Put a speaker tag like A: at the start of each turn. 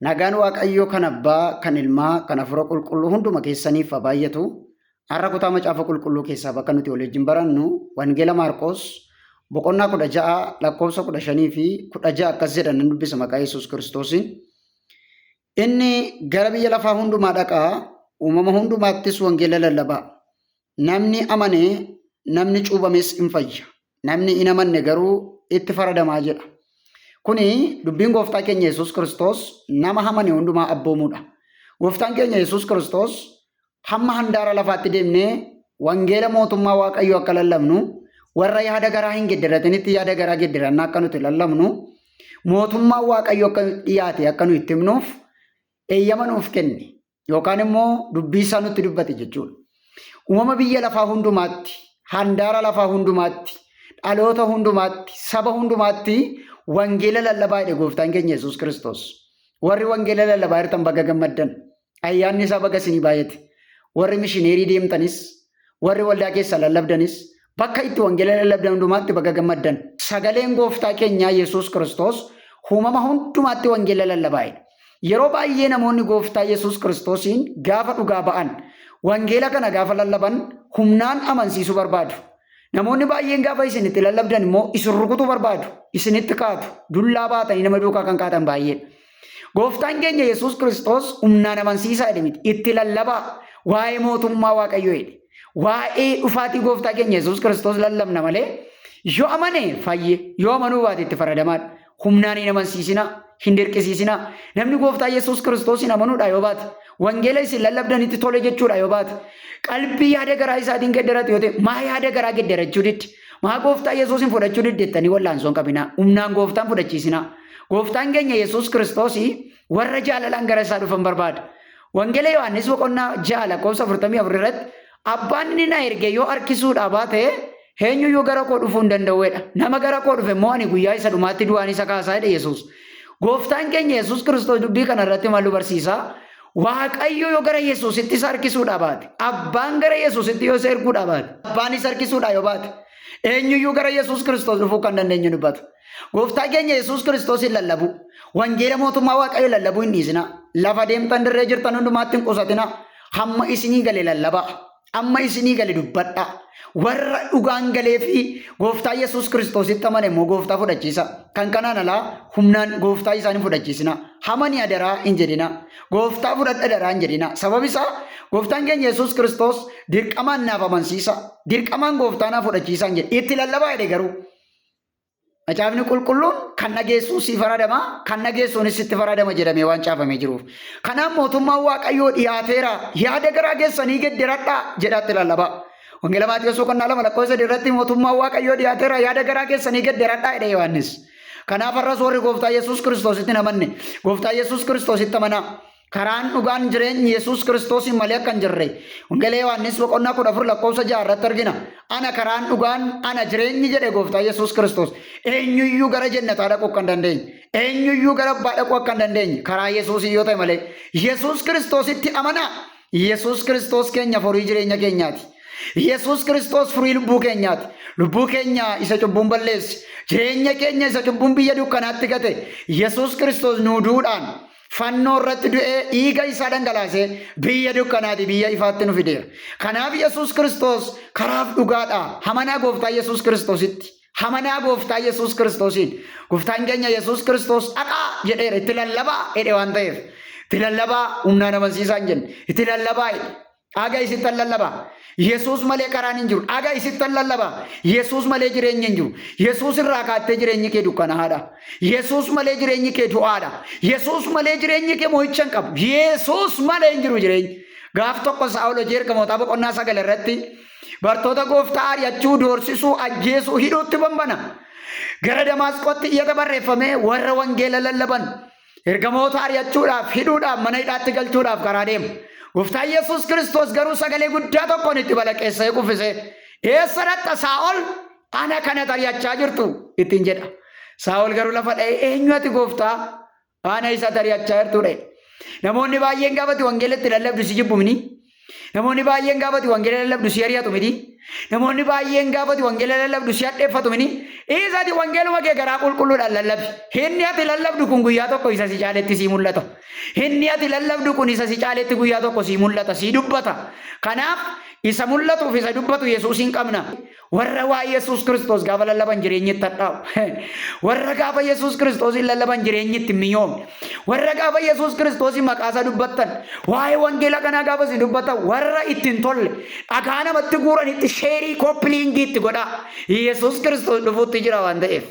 A: Nagaan Waaqayyoo kan Abbaa, kan Ilmaa, kan Hafuura Qulqulluu hunduma keessaniif haa baay'atu. Har'a kutaa macaafa qulqulluu keessaa bakka nuti waliin barannu Wangeela Maarqos boqonnaa 16 lakkoofsa 15 fi 16 akkas jedhan nan dubbisa maqaa Yesuus Kiristoosiin. Inni gara biyya lafaa hundumaa dhaqaa, uumama hundumaattis wangeela lallabaa. Namni amane, namni cuubames hin fayya. Namni hin amanne garuu itti faradamaa jedha. Kuni dubbiin gooftaa keenya Yesuus Kiristoos nama amane hundumaa abboomuudha. Gooftaan keenya Yesuus Kiristoos hamma handaara lafaatti deemnee wangeela mootummaa Waaqayyoo akka lallabnu, warra yaada garaa hin gedderatinitti yaada garaa gedderannaa akka nuti lallabnu, mootummaa Waaqayyoo akka dhiyaate akka nu itti himnuuf eeyyama nuuf kenne yookaan immoo dubbii isaa nutti dubbate jechuudha. Uumama biyya lafaa hundumaatti, handaara lafaa hundumaatti, dhaloota hundumaatti, saba hundumaatti wangeela lallabaa jedhe gooftaan keenya Yesuus Kiristoos. Warri wangeela lallabaa jirtan baga gammaddan. Ayyaanni isaa baga isinii baay'ate. Warri mishineerii deemtanis, warri waldaa keessa lallabdanis, bakka itti wangeela lallabdan hundumaatti baga gammaddan. Sagaleen gooftaa keenyaa Yesuus Kiristoos uumama hundumaatti wangeela lallabaa jedhe. Yeroo baay'ee namoonni gooftaa Yesuus Kiristoosiin gaafa dhugaa ba'an, wangeela kana gaafa lallaban humnaan amansiisuu barbaadu. Namoonni baay'een gaafa isinitti lallabdan immoo isin rukutuu barbaadu, isinitti kaatu, dullaa baatanii nama duukaa kan kaatan baay'ee. Gooftaan keenya Yesuus Kiristoos humnaan amansiisaa jedhe miti, itti lallabaa, waa'ee mootummaa Waaqayyoo jedhe. Waa'ee dhufaatii gooftaa keenya Yesuus Kiristoos lallabna malee yoo amane fayye, yoo amanuu baate itti faradamaadha. Humnaan hin amansiisinaa, hin dirqisiisinaa. Namni gooftaa Yesuus Kiristoosiin amanuudha yoo baate, wangeela isin lallabdanitti tole jechuudha yoo baate, qalbii yaada garaa isaatiin gedderate yoo ta'e, maa yaada garaa gedderachuu didde, maa gooftaa Yesuusin fudhachuu diddeettanii wallaansoon qabinaa, humnaan gooftaan fudhachiisinaa. Gooftaan keenya Yesuus Kiristoosii warra jaalalaan gara isaa dhufan barbaada. Wangeela Yohaannis boqonnaa 6 lakkoofsa 44 irratti abbaan inni na erge yoo harkisuudhaa baate eenyuyyuu gara koo dhufuu hin danda'uudha. Nama gara koo dhufe immoo ani guyyaa isa dhumaatti du'aan isa kaasaa jedhe Yesuus. Gooftaan keenya Yesuus Kiristoos dubbii kana irratti maal barsiisaa? Waaqayyo yoo gara Yesuusitti isa harkisuudhaa baate, abbaan gara Yesuusitti yoo isa erguudhaa baate, abbaan isa harkisuudhaa yoo baate, eenyuyyuu gara Yesuus Kiristoos dhufuu kan dandeenyu dubbata. Gooftaa keenya Yesuus Kiristoosin lallabu, wangeela mootummaa Waaqayyoo lallabuu hin dhiisinaa. Lafa deemtan dirree jirtan hundumaatti hin qusatinaa. Hamma isinii gale lallabaa, amma isinii gale dubbadhaa. Warra dhugaan galee fi gooftaa Yesuus Kiristoositti amane immoo gooftaa fudhachiisa. Kan kanaan alaa humnaan gooftaa isaanii fudhachiisina. Hamani adaraa hin jedhina. Gooftaa fudhadha adaraa hin jedhina. Sababni isaa gooftaan keenya Yesuus Kiristoos dirqamaan naaf amansiisa. Dirqamaan gooftaa naaf fudhachiisa hin jedhe. Itti lallabaa jedhe garuu. Macaafni qulqulluun kan dhageessuun si faradama, kan dhageessuunis sitti faradama jedhamee waan caafamee jiruuf. Kanaaf mootummaan Waaqayyoo dhiyaateera. Yaada garaa keessanii gedderadhaa jedhaatti lallabaa. Wangeela Maatiyoos boqonnaa 2 lakkoofsa 3 irratti mootummaan Waaqayyoo dhiyaateera, yaada garaa keessanii gedderadhaa jedhe Yohaannis. Kanaaf har'as warri gooftaa Yesuus Kiristoositti hin amanne, gooftaa Yesuus Kiristoositti amanaa. Karaan dhugaan jireenyi Yesuus Kiristoosiin malee akka hin jirre Wangeela Yohaannis boqonnaa 14 lakkoofsa 6 irratti argina. Ana karaan dhugaan, ana jireenyi jedhe gooftaa Yesuus Kiristoos. Eenyuyyuu gara jannataa dhaquu akka hin dandeenye, eenyuyyuu gara abbaa dhaquu akka hin dandeenye karaa Yesuus yoo ta'e malee Yesuus Kiristoositti amanaa. Yesuus Kiristoos keenya furii jireenya keenyaati. Yesuus Kiristoos furii lubbuu keenyaati. Lubbuu keenya isa cubbuun balleesse, jireenya keenya isa cubbuun biyya dukkanaatti gate Yesuus Kiristoos nuu duudhaan fannoo irratti du'ee dhiiga isaa dhangalaasee biyya dukkanaati biyya ifaatti nu fideera. Kanaaf Yesuus Kiristoos karaaf dhugaadha. Amanaa gooftaa Yesuus Kiristoositti. Amanaa gooftaa Yesuus Kiristoosiin. Gooftaan keenya Yesuus Kiristoos dhaqaa jedheera. Itti lallabaa jedhe waan ta'eef. Itti lallabaa humnaan amansiisaa hin jenne. Itti lallabaa jedhe. Dhagaa isittan lallabaa. Yesuus malee karaan hin jiru. Dhagaa isittan lallabaa. Yesuus malee jireenyi hin jiru. Yesuus irraa kaattee jireenyi kee dukkanaa'aadha. Yesuus malee jireenyi kee du'aadha. Yesuus malee jireenyi kee mo'icha hin qabu. Yesuus malee hin jiru jireenyi. Gaaf tokko Saa'ol hojii ergamootaa boqonnaa 9 irratti bartoota gooftaa ari'achuu, doorsisuu, ajjeesuu, hidhuutti banbana. Gara Damaasqootti iyyata barreeffamee warra wangeela lallaban ergamoota ari'achuudhaaf, hidhuudhaaf, mana hidhaatti galchuudhaaf karaa deemu. Gooftaan Yesuus Kiristoos garuu sagalee guddaa tokkoon itti balaqqeessee kuffisee, eessa dhaqxa Saa'ol? Ana kanat ari'achaa jirtu ittiin jedha. Saa'ol garuu lafa dha'ee eenyu ati gooftaa? Ana isa ari'achaa jirtu dha'e. Namoonni baay'een gaafatti wangeela itti lallabdu si jibbumni. Namoonni baay'een gaafati wangeela lallabdu si ari'atu miti. Namoonni baay'een gaafati wangeela lallabdu si hadheeffatu miti. Isaati wangeeluma kee garaa qulqulluudhaan lallabi. Inni ati lallabdu kun guyyaa tokko isa si caaletti si mul'ata. Inni ati lallabdu kun isa si caaletti guyyaa tokko si mul'ata, si dubbata. Kanaaf isa mul'atuuf isa dubbatu Yesuusin qabna. Warra waa'ee Yesuus Kiristoos gaafa lallaban jireenyitti hadhaa'u. Warra gaafa Yesuus Kiristoosin lallaban jireenyitti mi'oomne. Warra gaafa Yesuus Kiristoosin maqaasaa dubbattan. Waa'ee wangeela kanaa gaafa si dubbatan warra ittiin tolle. Dhagaa namatti guuran itti sheerii koppiliingii itti godhaa. Yesuus Kiristoos dhufuutti jira waan ta'eef.